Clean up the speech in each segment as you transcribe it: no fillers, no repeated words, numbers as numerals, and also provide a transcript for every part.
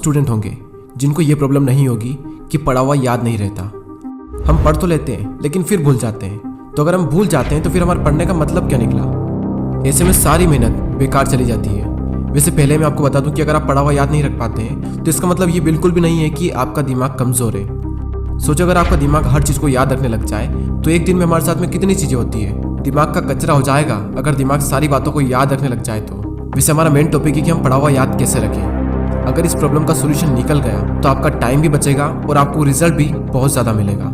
Student होंगे जिनको ये प्रॉब्लम नहीं होगी कि पढ़ा हुआ याद नहीं रहता। हम पढ़ तो लेते हैं लेकिन फिर भूल जाते हैं। तो अगर हम भूल जाते हैं तो फिर हमारे पढ़ने का मतलब क्या निकला? ऐसे में सारी मेहनत बेकार चली जाती है। वैसे पहले मैं आपको बता दूं कि अगर आप पढ़ा हुआ याद नहीं रख पाते हैं तो इसका मतलब ये बिल्कुल भी नहीं है कि आपका दिमाग कमज़ोर है। सोचो अगर आपका दिमाग हर चीज़ को याद रखने लग जाए तो एक दिन में हमारे साथ में कितनी चीज़ें होती है। दिमाग का कचरा हो जाएगा अगर दिमाग सारी बातों को याद रखने लग जाए तो। वैसे हमारा मेन टॉपिक है कि हम पढ़ा हुआ याद कैसे रखें। अगर इस प्रॉब्लम का सोल्यूशन निकल गया तो आपका टाइम भी बचेगा और आपको रिजल्ट भी बहुत ज़्यादा मिलेगा।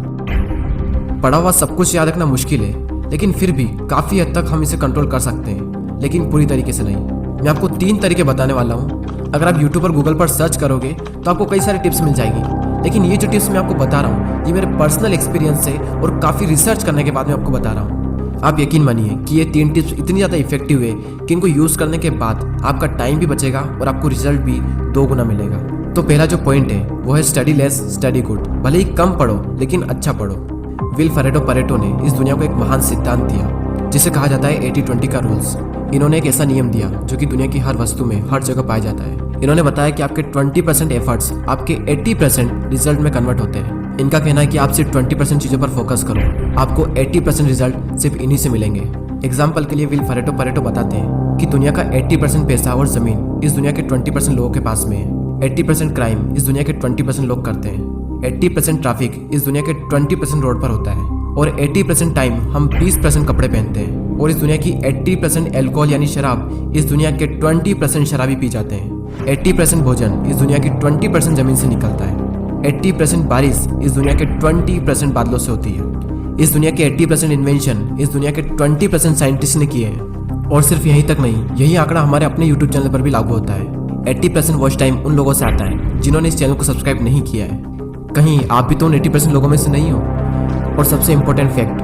पढ़ा हुआ सब कुछ याद रखना मुश्किल है, लेकिन फिर भी काफ़ी हद तक हम इसे कंट्रोल कर सकते हैं, लेकिन पूरी तरीके से नहीं। मैं आपको 3 तरीके बताने वाला हूँ। अगर आप यूट्यूब पर गूगल पर सर्च करोगे तो आपको कई सारी टिप्स मिल जाएगी, लेकिन ये जो टिप्स मैं आपको बता रहा हूँ ये मेरे पर्सनल एक्सपीरियंस से और काफ़ी रिसर्च करने के बाद मैं आपको बता रहा हूँ। आप यकीन मानिए कि ये 3 टिप्स इतनी ज़्यादा इफेक्टिव है कि इनको यूज़ करने के बाद आपका टाइम भी बचेगा और आपको रिजल्ट भी 2 गुना मिलेगा। तो पहला जो पॉइंट है वो है स्टडी लेस स्टडी गुड। भले ही कम पढ़ो लेकिन अच्छा पढ़ो। विल परेटो ने इस दुनिया को एक महान सिद्धांत दिया जिसे कहा जाता है 80-20 का रूल्स। इन्होंने एक ऐसा नियम दिया जो कि दुनिया की हर वस्तु में हर जगह पाया जाता है। इन्होंने बताया कि आपके 20% एफर्ट्स आपके 80% रिजल्ट में कन्वर्ट होते हैं। इनका कहना है कि आप सिर्फ 20% चीज़ों पर फोकस करो, आपको 80% रिजल्ट सिर्फ इन्हीं से मिलेंगे। एग्जाम्पल के लिए विल परेटो बताते हैं कि दुनिया का 80% पैसा और ज़मीन इस दुनिया के 20% लोगों के पास में है। 80% क्राइम इस दुनिया के 20% लोग करते हैं। 80% ट्रैफिक इस दुनिया के 20% रोड पर होता है। और 80% टाइम हम 20% कपड़े पहनते हैं। और इस दुनिया की 80% अल्कोहल यानी शराब इस दुनिया के 20% शराबी पी जाते हैं। 80% भोजन इस दुनिया की 20% जमीन से निकलता है। 80% बारिश इस दुनिया के 20% बादलों से होती है। इस दुनिया के 80% इन्वेंशन इस दुनिया के 20% साइंटिस्ट ने किए हैं। और सिर्फ यहीं तक नहीं, यही आंकड़ा हमारे अपने यूट्यूब चैनल पर भी लागू होता है। 80% वॉच टाइम उन लोगों से आता है जिन्होंने इस चैनल को सब्सक्राइब नहीं किया है। कहीं आप भी तो उन 80% लोगों में से नहीं हो। और सबसे इम्पोर्टेंट फैक्ट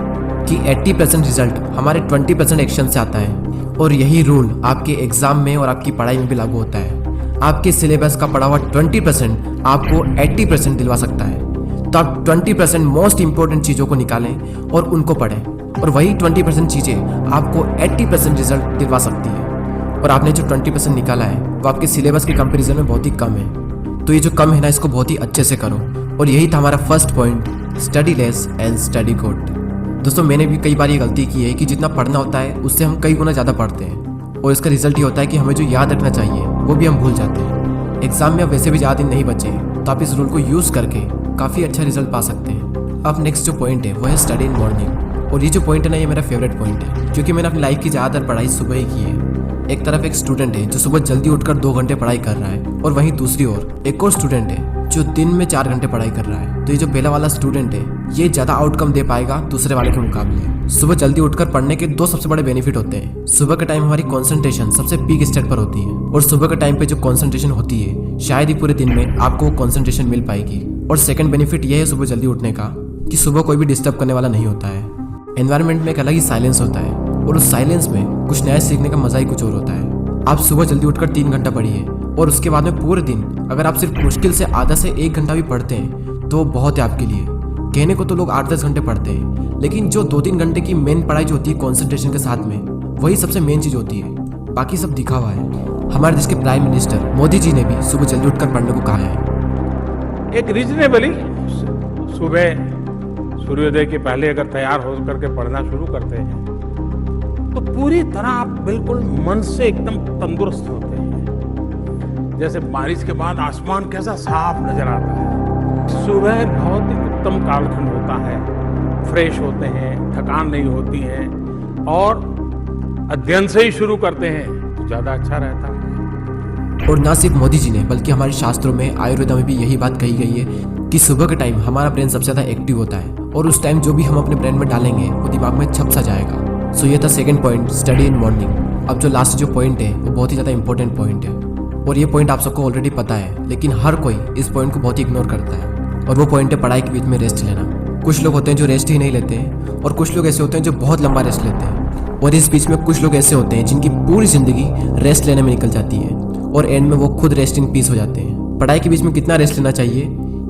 कि 80% रिजल्ट हमारे 20% एक्शन से आता है। और यही रूल आपके एग्जाम में और आपकी पढ़ाई में भी लागू होता है। आपके सिलेबस का पढ़ा हुआ 20% आपको 80% दिलवा सकता है। तो आप 20% मोस्ट इंपॉर्टेंट चीज़ों को निकालें और उनको पढ़ें, और वही 20% चीज़ें आपको 80% रिजल्ट दिलवा सकती है। और आपने जो 20% निकाला है वो आपके सिलेबस के कंपैरिजन में बहुत ही कम है। तो ये जो कम है ना, इसको बहुत ही अच्छे से करो। और यही था हमारा first point, study less and study good. दोस्तों मैंने भी कई बार ये गलती की है कि जितना पढ़ना होता है उससे हम कई गुना ज़्यादा पढ़ते हैं, और इसका रिजल्ट ये होता है कि हमें जो याद रखना चाहिए वो भी हम भूल जाते हैं। एग्जाम में अब वैसे भी ज़्यादा दिन नहीं बचे, तो आप इस रूल को यूज़ करके काफ़ी अच्छा रिजल्ट पा सकते हैं। अब नेक्स्ट जो पॉइंट है वो है स्टडी इन मॉर्निंग। और ये जो पॉइंट है ना, ये मेरा फेवरेट पॉइंट है, क्योंकि मैंने अपनी लाइफ की ज़्यादातर पढ़ाई सुबह ही की है। एक तरफ एक स्टूडेंट है जो सुबह जल्दी उठकर 2 घंटे पढ़ाई कर रहा है, और वहीं दूसरी ओर एक और स्टूडेंट है जो दिन में 4 घंटे पढ़ाई कर रहा है। तो ये जो पहला वाला स्टूडेंट है ये ज़्यादा आउटकम दे पाएगा दूसरे वाले के मुकाबले। सुबह जल्दी उठकर पढ़ने के 2 सबसे बड़े बेनिफिट होते हैं। सुबह के टाइम हमारी कंसंट्रेशन सबसे पीक स्टेट पर होती है, और सुबह के टाइम पे जो कंसंट्रेशन होती है शायद ही पूरे दिन में आपको वो कंसंट्रेशन मिल पाएगी। और सेकंड बेनिफिट ये है सुबह जल्दी उठने का कि सुबह कोई भी डिस्टर्ब करने वाला नहीं होता है। एनवायरनमेंट में एक अलग ही साइलेंस होता है, और उस साइलेंस में कुछ नया सीखने का मजा ही कुछ और होता है। आप सुबह जल्दी उठकर 3 घंटा पढ़िए, और उसके बाद में पूरे दिन अगर आप सिर्फ मुश्किल से आधा से 1 घंटा भी पढ़ते हैं तो बहुत है आपके लिए। कहने को तो लोग 8-10 घंटे पढ़ते हैं, लेकिन जो 2-3 घंटे की मेन पढ़ाई जो होती है कॉन्सेंट्रेशन के साथ में, वही सबसे मेन चीज़ होती है। बाकी सब दिखावा है। हमारे देश के प्राइम मिनिस्टर मोदी जी ने भी सुबह जल्दी उठकर पढ़ने को कहा है। एक रीजनेबली सुबह सूर्योदय के पहले अगर तैयार हो करके पढ़ना शुरू करते हैं तो पूरी तरह आप बिल्कुल मन से एकदम तंदुरुस्त होते हैं। जैसे बारिश के बाद आसमान कैसा साफ नजर आता है। सुबह बहुत ही उत्तम कालखंड होता है, फ्रेश होते हैं, थकान नहीं होती है, और अध्ययन से ही शुरू करते हैं तो ज़्यादा अच्छा रहता है। और ना सिर्फ मोदी जी ने बल्कि हमारे शास्त्रों में, आयुर्वेद में भी यही बात कही गई है कि सुबह के टाइम हमारा ब्रेन सबसे ज़्यादा एक्टिव होता है, और उस टाइम जो भी हम अपने ब्रेन में डालेंगे वो दिमाग में छप सा जाएगा। सो ये था second point, study in morning. अब जो लास्ट जो पॉइंट है वो बहुत ही ज़्यादा इंपॉर्टेंट पॉइंट है, और ये पॉइंट आप सबको ऑलरेडी पता है, लेकिन हर कोई इस पॉइंट को बहुत ही इग्नोर करता है। और वो पॉइंट है पढ़ाई के बीच में रेस्ट लेना। कुछ लोग होते हैं जो रेस्ट ही नहीं लेते हैं, और कुछ लोग ऐसे होते हैं जो बहुत लंबा रेस्ट लेते हैं। और इस बीच में कुछ लोग ऐसे होते हैं जिनकी पूरी ज़िंदगी रेस्ट लेने में निकल जाती है, और एंड में वो खुद रेस्ट इन पीस हो जाते हैं। पढ़ाई के बीच में कितना रेस्ट लेना चाहिए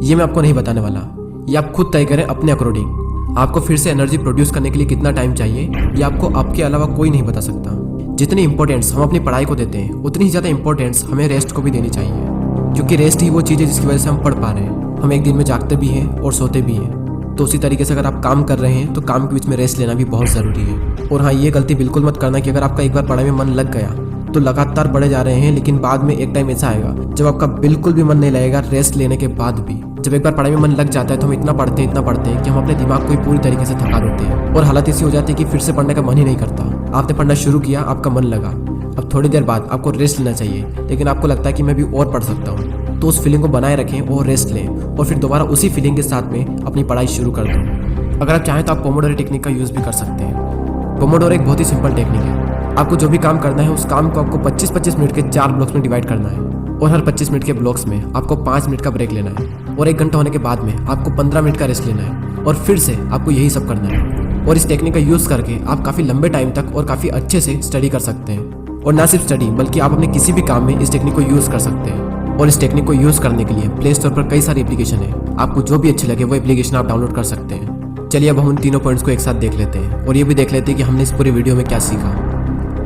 ये मैं आपको नहीं बताने वाला, ये आप खुद तय करें अपने अकॉर्डिंग। आपको फिर से एनर्जी प्रोड्यूस करने के लिए कितना टाइम चाहिए ये आपको आपके अलावा कोई नहीं बता सकता। जितनी इंपॉर्टेंस हम अपनी पढ़ाई को देते हैं उतनी ही ज़्यादा इंपॉर्टेंस हमें रेस्ट को भी देनी चाहिए। क्योंकि रेस्ट ही वो चीज़ है जिसकी वजह से हम पढ़ पा रहे हैं। हम एक दिन में जागते भी हैं और सोते भी हैं। तो उसी तरीके से अगर आप काम कर रहे हैं तो काम के बीच में रेस्ट लेना भी बहुत ज़रूरी है। और हाँ, ये गलती बिल्कुल मत करना कि अगर आपका एक बार पढ़ाई में मन लग गया तो लगातार पढ़े जा रहे हैं, लेकिन बाद में एक टाइम ऐसा आएगा जब आपका बिल्कुल भी मन नहीं लगेगा रेस्ट लेने के बाद भी। जब एक बार पढ़ाई में मन लग जाता है तो हम इतना पढ़ते हैं कि हम अपने दिमाग को ही पूरी तरीके से थका देते हैं और हालत ऐसी हो जाती है कि फिर से पढ़ने का मन ही नहीं करता। आपने पढ़ना शुरू किया, आपका मन लगा, अब थोड़ी देर बाद आपको रेस्ट लेना चाहिए, लेकिन आपको लगता है कि मैं भी और पढ़ सकता हूँ। तो उस फीलिंग को बनाए रखें और रेस्ट लें और फिर दोबारा उसी फीलिंग के साथ में अपनी पढ़ाई शुरू कर दो। अगर आप चाहें तो आप पोमोडोरो टेक्निक का यूज़ भी कर सकते हैं। पोमोडोरो एक बहुत ही सिंपल टेक्निक है। आपको जो भी काम करना है उस काम को आपको 25-25 मिनट के 4 ब्लॉक्स में डिवाइड करना है और हर 25 मिनट के ब्लॉक्स में आपको 5 मिनट का ब्रेक लेना है और 1 घंटा होने के बाद में आपको 15 मिनट का रेस्ट लेना है और फिर से आपको यही सब करना है। और इस टेक्निक का यूज़ करके आप काफ़ी लंबे टाइम तक और काफ़ी अच्छे से स्टडी कर सकते हैं। और ना सिर्फ स्टडी बल्कि आप अपने किसी भी काम में इस टेक्निक को यूज़ कर सकते हैं। और इस टेक्निक को यूज़ करने के लिए प्ले स्टोर पर कई सारी एप्लीकेशन है, आपको जो भी अच्छी लगे वो एप्लीकेशन आप डाउनलोड कर सकते हैं। चलिए अब हम उन तीनों पॉइंट्स को एक साथ देख लेते हैं और ये भी देख लेते हैं कि हमने इस पूरी वीडियो में क्या सीखा।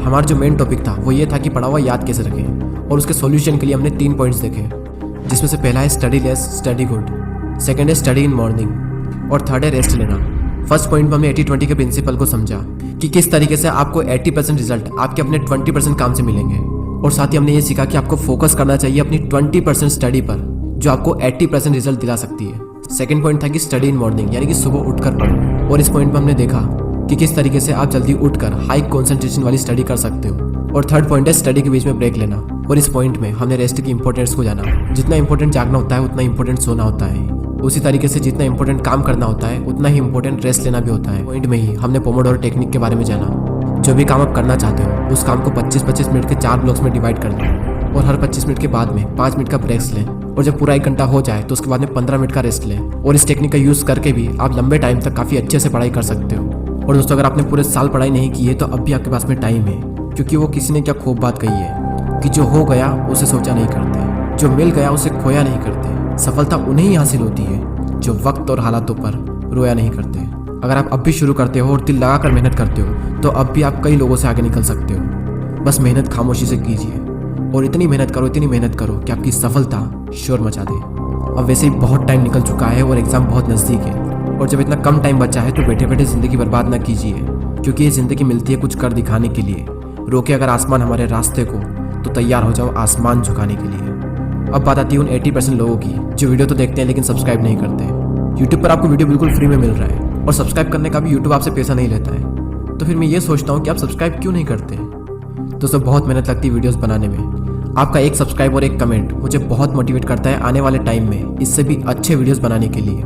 हमारा जो मेन टॉपिक था वो ये था कि पढ़ा हुआ याद कैसे रखें, और उसके सॉल्यूशन के लिए हमने 3 पॉइंट्स देखे, जिसमें से पहला है study less study good, second है स्टडी इन मॉर्निंग और थर्ड है रेस्ट लेना। फर्स्ट पॉइंट में हमने 80-20 के प्रिंसिपल को समझा कि किस तरीके से आपको 80% रिजल्ट आपके अपने 20% काम से मिलेंगे, और साथ ही हमने ये सीखा कि आपको फोकस करना चाहिए अपनी 20% स्टडी पर जो आपको 80% रिजल्ट दिला सकती है। सेकंड पॉइंट था कि स्टडी इन मॉर्निंग, यानी कि सुबह उठकर पढ़ो, और इस पॉइंट में हमने देखा कि किस तरीके से आप जल्दी उठकर हाई कंसंट्रेशन वाली स्टडी कर सकते हो। और थर्ड पॉइंट है स्टडी के बीच में ब्रेक लेना, और इस पॉइंट में हमने रेस्ट की इंपॉर्टेंस को जाना। जितना इंपॉर्टेंट जागना होता है उतना इंपॉर्टेंट सोना होता है, उसी तरीके से जितना इंपॉर्टेंट काम करना होता है उतना ही इंपॉर्टेंट रेस्ट लेना भी होता है। पॉइंट में ही हमने पोमोडोरो टेक्निक के बारे में जाना। जो भी काम आप करना चाहते हो उस काम को 25-25 मिनट के 4 ब्लॉक्स में डिवाइड कर दें और हर 25 मिनट के बाद में 5 मिनट का ब्रेक्स लें, और जब पूरा 1 घंटा हो जाए तो उसके बाद में 15 मिनट का रेस्ट लें। और इस टेक्निक का यूज़ करके भी आप लंबे टाइम तक काफ़ी अच्छे से पढ़ाई कर सकते हो। और दोस्तों, अगर आपने पूरे साल पढ़ाई नहीं की है तो अब भी आपके पास में टाइम है, क्योंकि वो किसी ने क्या खूब बात कही है कि जो हो गया उसे सोचा नहीं करते, जो मिल गया उसे खोया नहीं करते। सफलता उन्हें ही हासिल होती है जो वक्त और हालातों पर रोया नहीं करते। अगर आप अब भी शुरू करते हो और दिल लगाकर मेहनत करते हो तो अब भी आप कई लोगों से आगे निकल सकते हो। बस मेहनत खामोशी से कीजिए और इतनी मेहनत करो कि आपकी सफलता शोर मचा दे। अब वैसे ही बहुत टाइम निकल चुका है और एग्ज़ाम बहुत नज़दीक है, और जब इतना कम टाइम बचा है तो बैठे बैठे ज़िंदगी बर्बाद ना कीजिए, क्योंकि ये ज़िंदगी मिलती है कुछ कर दिखाने के लिए। रोके अगर आसमान हमारे रास्ते को तो तैयार हो जाओ आसमान झुकाने के लिए। अब बात आती है उन 80% लोगों की जो वीडियो तो देखते हैं लेकिन सब्सक्राइब नहीं करते। यूट्यूब पर आपको वीडियो बिल्कुल फ्री में मिल रहा है और सब्सक्राइब करने का भी यूट्यूब आपसे पैसा नहीं लेता है, तो फिर मैं ये सोचता हूँ कि आप सब्सक्राइब क्यों नहीं करते। दोस्तों, बहुत मेहनत लगती है वीडियोस बनाने में। आपका एक सब्सक्राइब और एक कमेंट मुझे बहुत मोटिवेट करता है आने वाले टाइम में इससे भी अच्छे वीडियोस बनाने के लिए।